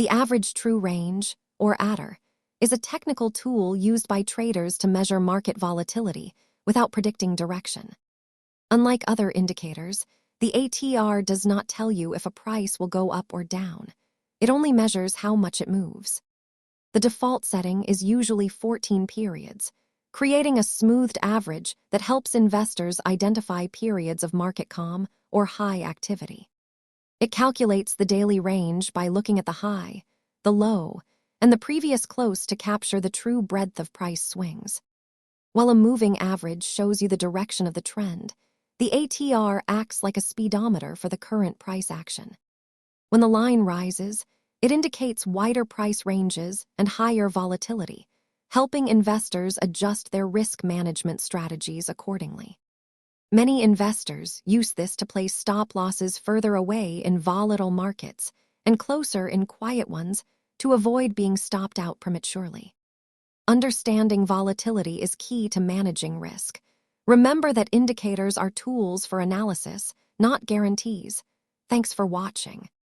The average true range, or ATR, is a technical tool used by traders to measure market volatility without predicting direction. Unlike other indicators, the ATR does not tell you if a price will go up or down. It only measures how much it moves. The default setting is usually 14 periods, creating a smoothed average that helps investors identify periods of market calm or high activity. It calculates the daily range by looking at the high, the low, and the previous close to capture the true breadth of price swings. While a moving average shows you the direction of the trend, the ATR acts like a speedometer for the current price action. When the line rises, it indicates wider price ranges and higher volatility, helping investors adjust their risk management strategies accordingly. Many investors use this to place stop losses further away in volatile markets and closer in quiet ones to avoid being stopped out prematurely. Understanding volatility is key to managing risk. Remember that indicators are tools for analysis, not guarantees. Thanks for watching.